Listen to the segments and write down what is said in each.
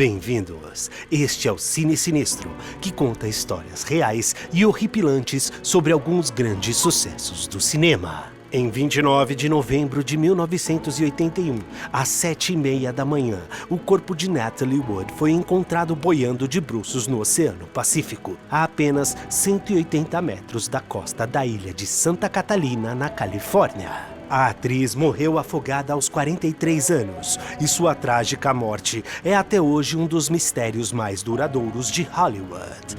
Bem-vindos! Este é o Cine Sinistro, que conta histórias reais e horripilantes sobre alguns grandes sucessos do cinema. Em 29 de novembro de 1981, às 7h30 da manhã, o corpo de Natalie Wood foi encontrado boiando de bruços no Oceano Pacífico, a apenas 180 metros da costa da ilha de Santa Catalina, na Califórnia. A atriz morreu afogada aos 43 anos e sua trágica morte é até hoje um dos mistérios mais duradouros de Hollywood.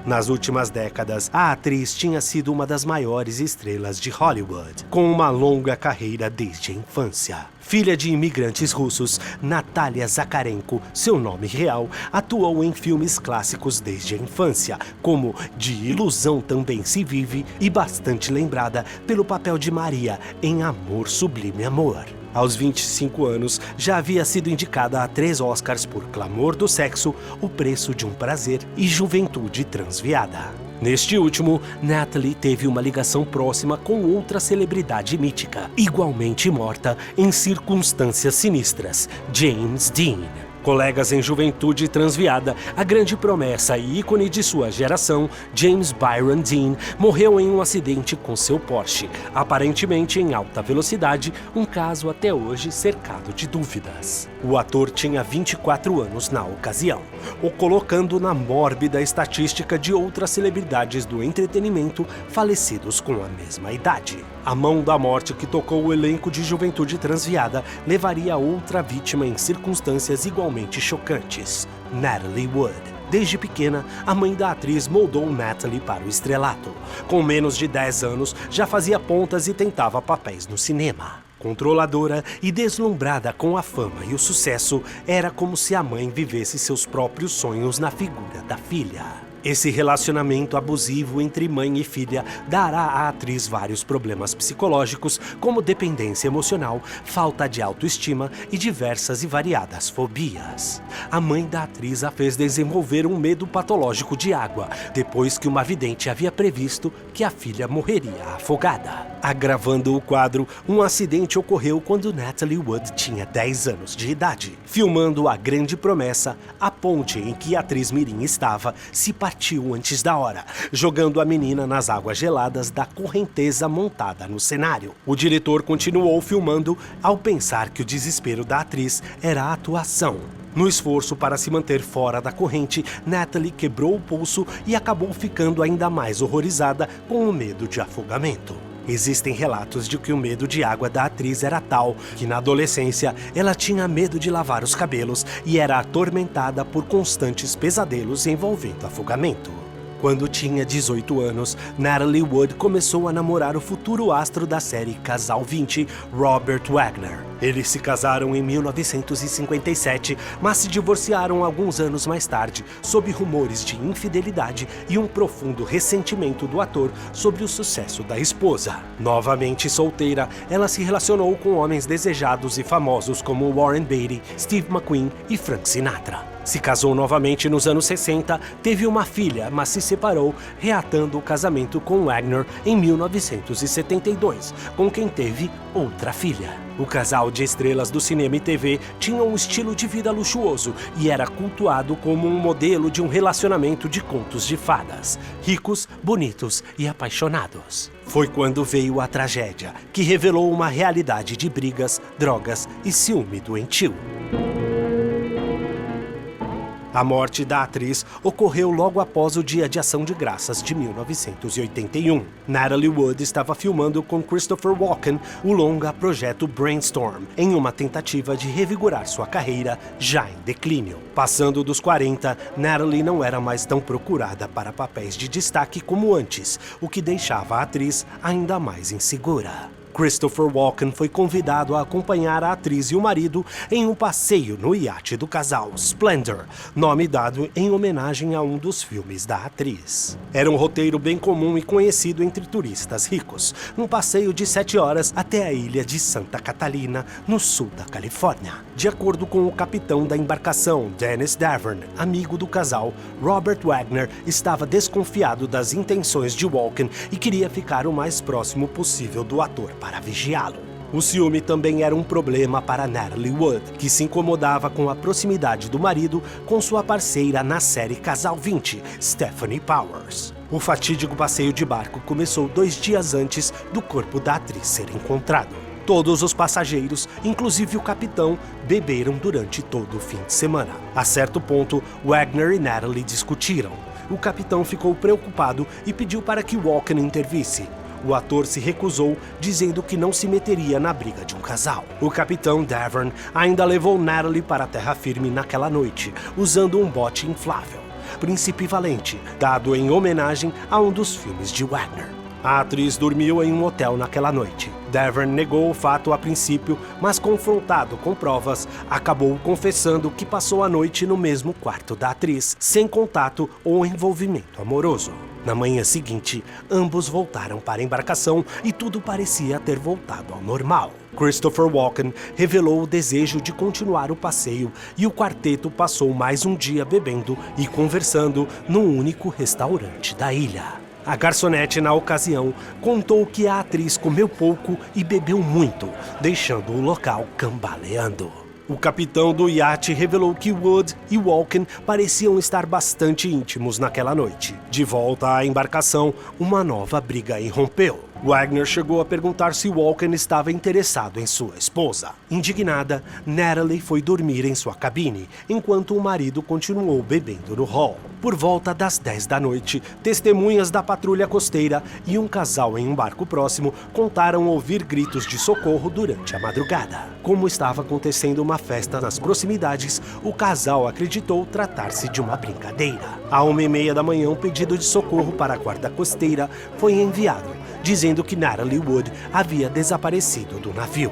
Nas últimas décadas, a atriz tinha sido uma das maiores estrelas de Hollywood, com uma longa carreira desde a infância. Filha de imigrantes russos, Natalia Zakarenko, seu nome real, atuou em filmes clássicos desde a infância, como De Ilusão Também Se Vive e bastante lembrada pelo papel de Maria em Amor Sublime Amor. Aos 25 anos, já havia sido indicada a 3 Oscars por Clamor do Sexo, O Preço de um Prazer e Juventude Transviada. Neste último, Natalie teve uma ligação próxima com outra celebridade mítica, igualmente morta em circunstâncias sinistras, James Dean. Colegas em Juventude Transviada, a grande promessa e ícone de sua geração, James Byron Dean, morreu em um acidente com seu Porsche, aparentemente em alta velocidade, um caso até hoje cercado de dúvidas. O ator tinha 24 anos na ocasião, o colocando na mórbida estatística de outras celebridades do entretenimento falecidos com a mesma idade. A mão da morte que tocou o elenco de Juventude Transviada levaria a outra vítima em circunstâncias igualmente chocantes, Natalie Wood. Desde pequena, a mãe da atriz moldou Natalie para o estrelato. Com menos de 10 anos, já fazia pontas e tentava papéis no cinema. Controladora e deslumbrada com a fama e o sucesso, era como se a mãe vivesse seus próprios sonhos na figura da filha. Esse relacionamento abusivo entre mãe e filha dará à atriz vários problemas psicológicos, como dependência emocional, falta de autoestima e diversas e variadas fobias. A mãe da atriz a fez desenvolver um medo patológico de água, depois que uma vidente havia previsto que a filha morreria afogada. Agravando o quadro, um acidente ocorreu quando Natalie Wood tinha 10 anos de idade. Filmando A Grande Promessa, a ponte em que a atriz mirim estava se partiu antes da hora, jogando a menina nas águas geladas da correnteza montada no cenário. O diretor continuou filmando ao pensar que o desespero da atriz era a atuação. No esforço para se manter fora da corrente, Natalie quebrou o pulso e acabou ficando ainda mais horrorizada com o medo de afogamento. Existem relatos de que o medo de água da atriz era tal que na adolescência ela tinha medo de lavar os cabelos e era atormentada por constantes pesadelos envolvendo afogamento. Quando tinha 18 anos, Natalie Wood começou a namorar o futuro astro da série Casal 20, Robert Wagner. Eles se casaram em 1957, mas se divorciaram alguns anos mais tarde, sob rumores de infidelidade e um profundo ressentimento do ator sobre o sucesso da esposa. Novamente solteira, ela se relacionou com homens desejados e famosos como Warren Beatty, Steve McQueen e Frank Sinatra. Se casou novamente nos anos 60, teve uma filha, mas se separou, reatando o casamento com Wagner em 1972, com quem teve outra filha. O casal de estrelas do cinema e TV tinha um estilo de vida luxuoso e era cultuado como um modelo de um relacionamento de contos de fadas, ricos, bonitos e apaixonados. Foi quando veio a tragédia, que revelou uma realidade de brigas, drogas e ciúme doentio. A morte da atriz ocorreu logo após o Dia de Ação de Graças de 1981. Natalie Wood estava filmando com Christopher Walken o longa Projeto Brainstorm, em uma tentativa de revigorar sua carreira já em declínio. Passando dos 40, Natalie não era mais tão procurada para papéis de destaque como antes, o que deixava a atriz ainda mais insegura. Christopher Walken foi convidado a acompanhar a atriz e o marido em um passeio no iate do casal, Splendor, nome dado em homenagem a um dos filmes da atriz. Era um roteiro bem comum e conhecido entre turistas ricos, um passeio de 7 horas até a ilha de Santa Catalina, no sul da Califórnia. De acordo com o capitão da embarcação, Dennis Davern, amigo do casal, Robert Wagner estava desconfiado das intenções de Walken e queria ficar o mais próximo possível do ator para vigiá-lo. O ciúme também era um problema para Natalie Wood, que se incomodava com a proximidade do marido com sua parceira na série Casal 20, Stephanie Powers. O fatídico passeio de barco começou 2 dias antes do corpo da atriz ser encontrado. Todos os passageiros, inclusive o capitão, beberam durante todo o fim de semana. A certo ponto, Wagner e Natalie discutiram. O capitão ficou preocupado e pediu para que Walken intervisse. O ator se recusou, dizendo que não se meteria na briga de um casal. O capitão Davern ainda levou Natalie para a terra firme naquela noite, usando um bote inflável, Príncipe Valente, dado em homenagem a um dos filmes de Wagner. A atriz dormiu em um hotel naquela noite. Davern negou o fato a princípio, mas confrontado com provas, acabou confessando que passou a noite no mesmo quarto da atriz, sem contato ou envolvimento amoroso. Na manhã seguinte, ambos voltaram para a embarcação e tudo parecia ter voltado ao normal. Christopher Walken revelou o desejo de continuar o passeio e o quarteto passou mais um dia bebendo e conversando num único restaurante da ilha. A garçonete, na ocasião, contou que a atriz comeu pouco e bebeu muito, deixando o local cambaleando. O capitão do iate revelou que Wood e Walken pareciam estar bastante íntimos naquela noite. De volta à embarcação, uma nova briga irrompeu. Wagner chegou a perguntar se Walken estava interessado em sua esposa. Indignada, Natalie foi dormir em sua cabine, enquanto o marido continuou bebendo no hall. Por volta das 10 da noite, testemunhas da patrulha costeira e um casal em um barco próximo contaram ouvir gritos de socorro durante a madrugada. Como estava acontecendo uma festa nas proximidades, o casal acreditou tratar-se de uma brincadeira. À 1h30 da manhã, um pedido de socorro para a guarda costeira foi enviado, dizendo que Natalie Wood havia desaparecido do navio.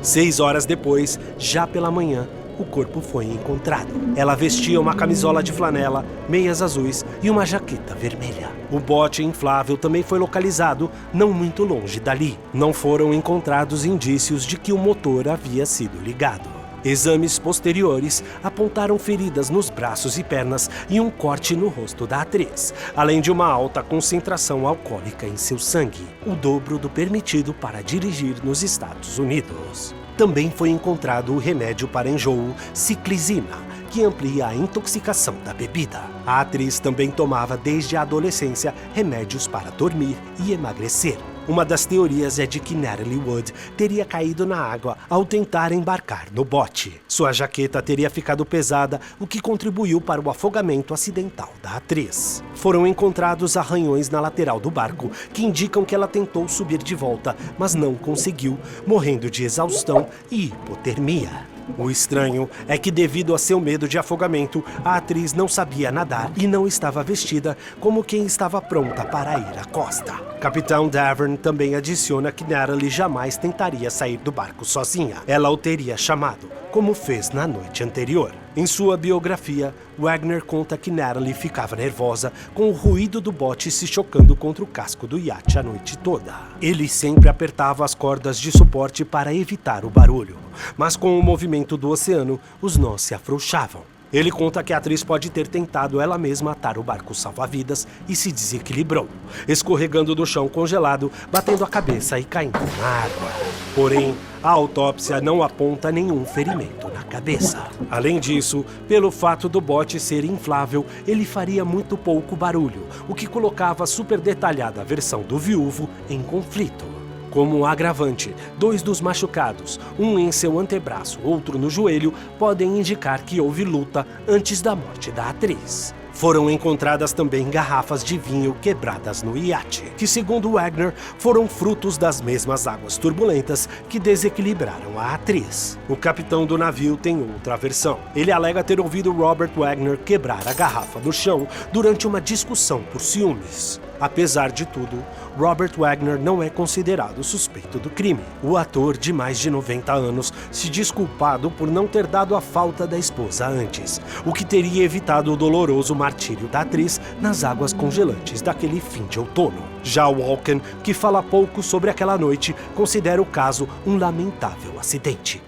6 horas depois, já pela manhã, o corpo foi encontrado. Ela vestia uma camisola de flanela, meias azuis e uma jaqueta vermelha. O bote inflável também foi localizado não muito longe dali. Não foram encontrados indícios de que o motor havia sido ligado. Exames posteriores apontaram feridas nos braços e pernas e um corte no rosto da atriz, além de uma alta concentração alcoólica em seu sangue, o dobro do permitido para dirigir nos Estados Unidos. Também foi encontrado o remédio para enjoo ciclizina, que amplia a intoxicação da bebida. A atriz também tomava desde a adolescência remédios para dormir e emagrecer. Uma das teorias é de que Natalie Wood teria caído na água ao tentar embarcar no bote. Sua jaqueta teria ficado pesada, o que contribuiu para o afogamento acidental da atriz. Foram encontrados arranhões na lateral do barco, que indicam que ela tentou subir de volta, mas não conseguiu, morrendo de exaustão e hipotermia. O estranho é que, devido a seu medo de afogamento, a atriz não sabia nadar e não estava vestida como quem estava pronta para ir à costa. Capitão Davern também adiciona que Natalie jamais tentaria sair do barco sozinha. Ela o teria chamado, como fez na noite anterior. Em sua biografia, Wagner conta que Natalie ficava nervosa com o ruído do bote se chocando contra o casco do iate a noite toda. Ele sempre apertava as cordas de suporte para evitar o barulho, mas com o movimento do oceano, os nós se afrouxavam. Ele conta que a atriz pode ter tentado ela mesma atar o barco salva-vidas e se desequilibrou, escorregando do chão congelado, batendo a cabeça e caindo na água. Porém, a autópsia não aponta nenhum ferimento na cabeça. Além disso, pelo fato do bote ser inflável, ele faria muito pouco barulho, o que colocava a super detalhada versão do viúvo em conflito. Como um agravante, 2 dos machucados, um em seu antebraço, outro no joelho, podem indicar que houve luta antes da morte da atriz. Foram encontradas também garrafas de vinho quebradas no iate, que, segundo Wagner, foram frutos das mesmas águas turbulentas que desequilibraram a atriz. O capitão do navio tem outra versão. Ele alega ter ouvido Robert Wagner quebrar a garrafa no chão durante uma discussão por ciúmes. Apesar de tudo, Robert Wagner não é considerado suspeito do crime. O ator de mais de 90 anos se diz culpado por não ter dado a falta da esposa antes, o que teria evitado o doloroso martírio da atriz nas águas congelantes daquele fim de outono. Já Walken, que fala pouco sobre aquela noite, considera o caso um lamentável acidente.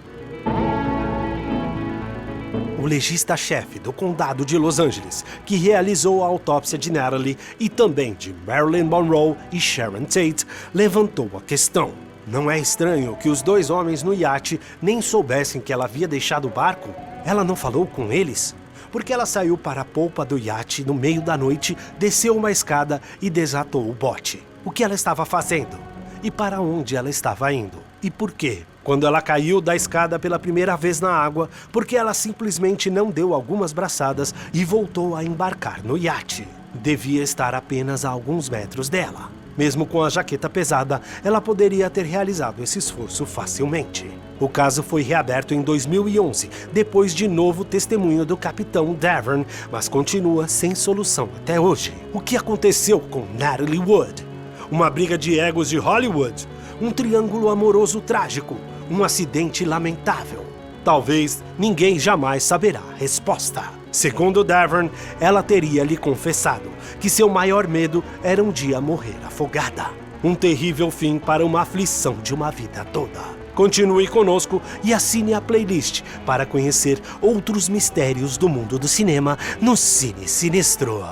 o legista-chefe do condado de Los Angeles, que realizou a autópsia de Natalie e também de Marilyn Monroe e Sharon Tate, levantou a questão. Não é estranho que os dois homens no iate nem soubessem que ela havia deixado o barco? Ela não falou com eles? Porque ela saiu para a polpa do iate no meio da noite, desceu uma escada e desatou o bote. O que ela estava fazendo? E para onde ela estava indo? E por quê? Quando ela caiu da escada pela primeira vez na água, porque ela simplesmente não deu algumas braçadas e voltou a embarcar no iate. Devia estar apenas a alguns metros dela. Mesmo com a jaqueta pesada, ela poderia ter realizado esse esforço facilmente. O caso foi reaberto em 2011, depois de novo testemunho do capitão Davern, mas continua sem solução até hoje. O que aconteceu com Natalie Wood? Uma briga de egos de Hollywood? Um triângulo amoroso trágico? Um acidente lamentável? Talvez ninguém jamais saberá a resposta. Segundo Davern, ela teria lhe confessado que seu maior medo era um dia morrer afogada. Um terrível fim para uma aflição de uma vida toda. Continue conosco e assine a playlist para conhecer outros mistérios do mundo do cinema no Cine Sinistro.